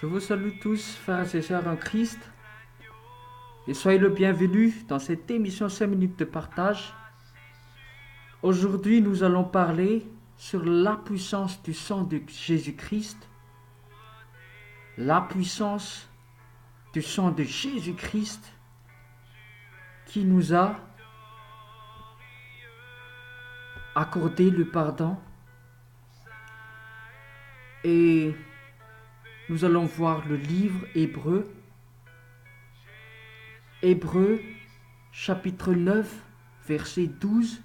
Je vous salue tous, frères et sœurs en Christ, et soyez le bienvenu dans cette émission 5 minutes de partage. Aujourd'hui, nous allons parler sur la puissance du sang de Jésus-Christ, la puissance du sang de Jésus-Christ qui nous a accordé le pardon. Et nous allons voir le livre Hébreux chapitre 9, verset 12.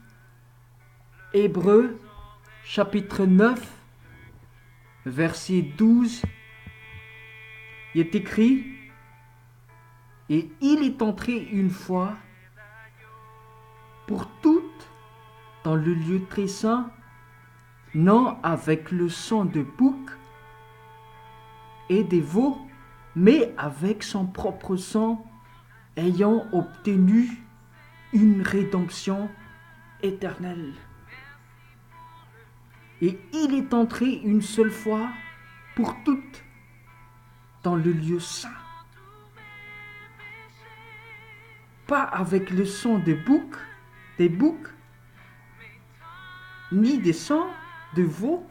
Hébreux chapitre 9, verset 12. Il est écrit: et il est entré une fois pour toutes dans le lieu très saint, non avec le sang de bouc et des veaux, mais avec son propre sang, ayant obtenu une rédemption éternelle. Et il est entré une seule fois pour toutes dans le lieu saint, pas avec le sang des boucs, ni des sangs de veaux,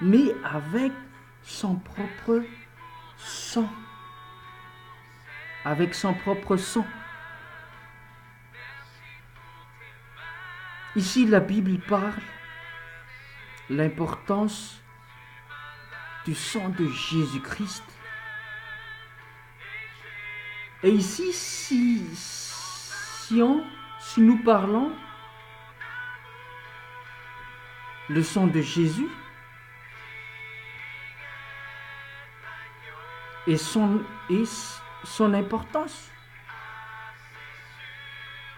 mais avec son propre sang. Avec son propre sang. Ici, la Bible parle de l'importance du sang de Jésus-Christ. Et ici, si nous parlons le sang de Jésus et son importance.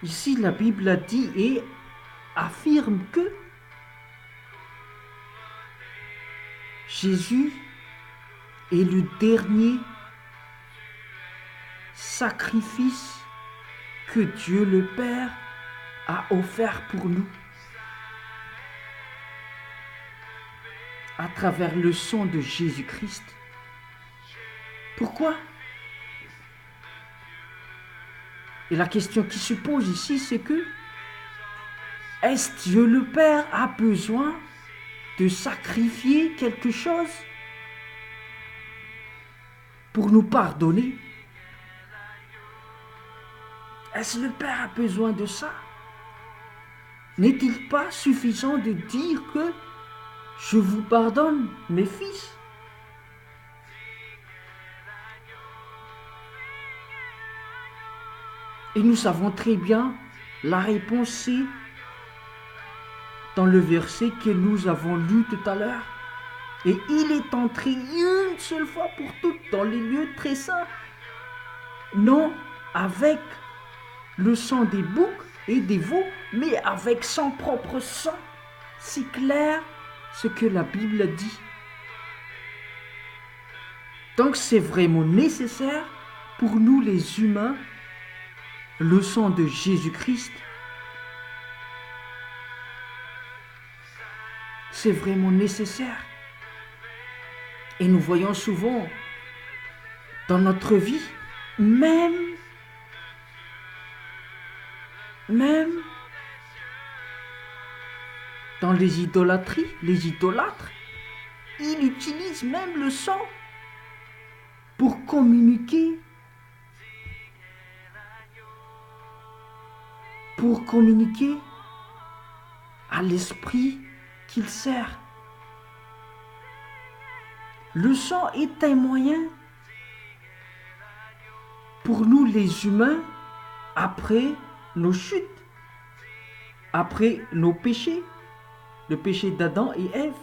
Ici, la Bible a dit et affirme que Jésus est le dernier sacrifice que Dieu le Père a offert pour nous à travers le sang de Jésus-Christ. Pourquoi? Et la question qui se pose ici, c'est que est-ce Dieu le Père a besoin de sacrifier quelque chose pour nous pardonner? Est-ce le Père a besoin de ça? N'est-il pas suffisant de dire que je vous pardonne, mes fils? Et nous savons très bien, la réponse c'est dans le verset que nous avons lu tout à l'heure. Et il est entré une seule fois pour toutes dans les lieux très saints, non avec le sang des boucs et des veaux, mais avec son propre sang. C'est clair ce que la Bible dit. Donc c'est vraiment nécessaire pour nous les humains, le sang de Jésus-Christ. C'est vraiment nécessaire. Et nous voyons souvent dans notre vie, même dans les idolâtries, les idolâtres, ils utilisent même le sang pour communiquer à l'esprit qu'il sert. Le sang est un moyen pour nous les humains, après nos chutes, après nos péchés, le péché d'Adam et Ève.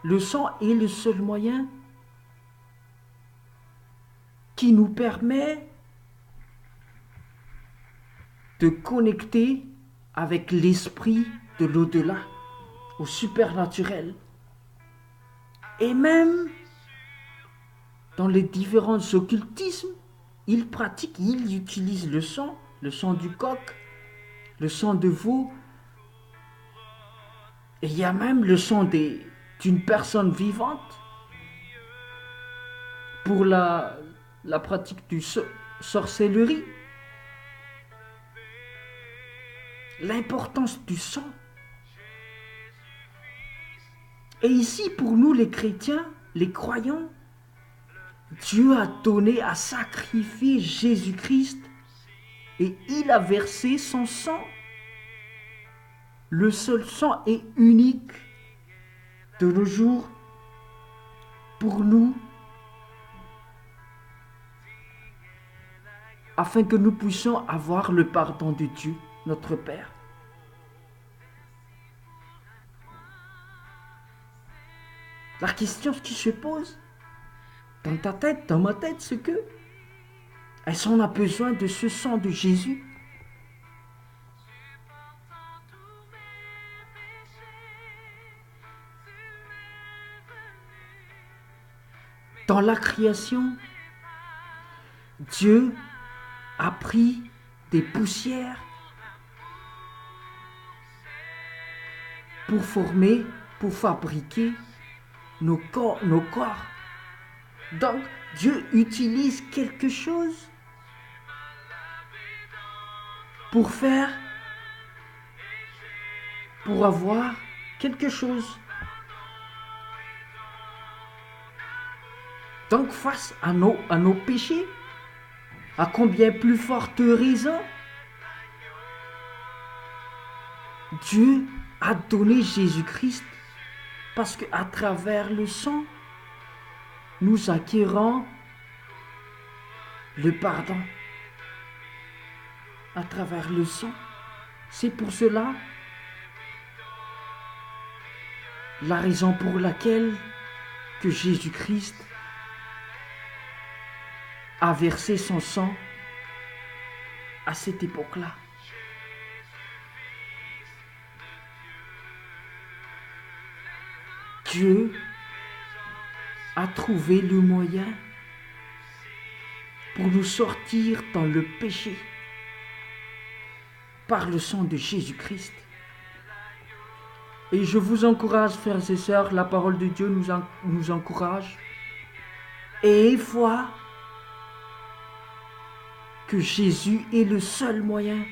Le sang est le seul moyen qui nous permet de connecter avec l'esprit de l'au-delà, au supernaturel. Et même dans les différents occultismes, ils utilisent le sang du coq, le sang de veau, et il y a même le sang d'une personne vivante pour la pratique du sorcellerie. L'importance du sang. Et ici, pour nous les chrétiens, les croyants, Dieu a sacrifié Jésus-Christ et il a versé son sang. Le seul sang est unique de nos jours pour nous, afin que nous puissions avoir le pardon de Dieu, notre Père. La question qui se pose dans ta tête, dans ma tête, c'est que est-ce qu'on a besoin de ce sang de Jésus? Dans la création, Dieu a pris des poussières pour fabriquer nos corps. Donc, Dieu utilise quelque chose pour avoir quelque chose. Donc, face à nos péchés, à combien plus forte raison, Dieu a donné Jésus-Christ, parce qu'à travers le sang, nous acquérons le pardon. À travers le sang. C'est pour cela la raison pour laquelle que Jésus-Christ a versé son sang à cette époque-là. Dieu a trouvé le moyen pour nous sortir dans le péché par le sang de Jésus-Christ. Et je vous encourage, frères et sœurs, la parole de Dieu nous encourage. Et foi que Jésus est le seul moyen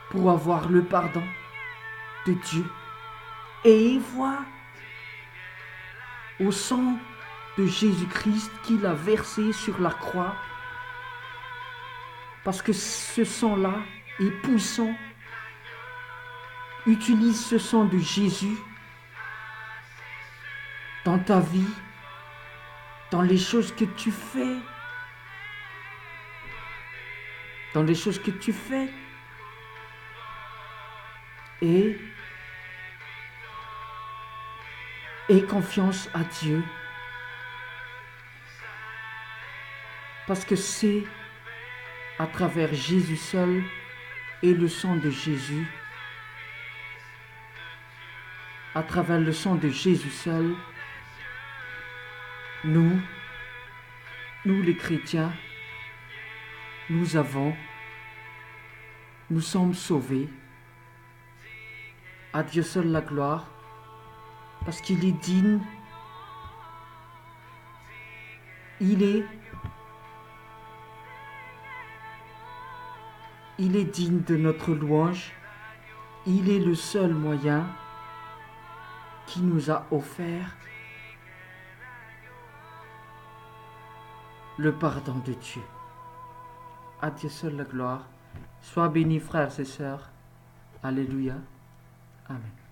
pour avoir le pardon de Dieu. Et foi au sang de Jésus-Christ qu'il a versé sur la croix, parce que ce sang-là est puissant. Utilise ce sang de Jésus dans ta vie, dans les choses que tu fais, et aie confiance à Dieu, parce que c'est à travers Jésus seul et le sang de Jésus, à travers le sang de Jésus seul, nous les chrétiens, nous sommes sauvés. À Dieu seul la gloire, parce qu'il est digne, il est digne de notre louange. Il est le seul moyen qui nous a offert le pardon de Dieu. À Dieu seul la gloire. Sois bénis, frères et sœurs. Alléluia. Amen.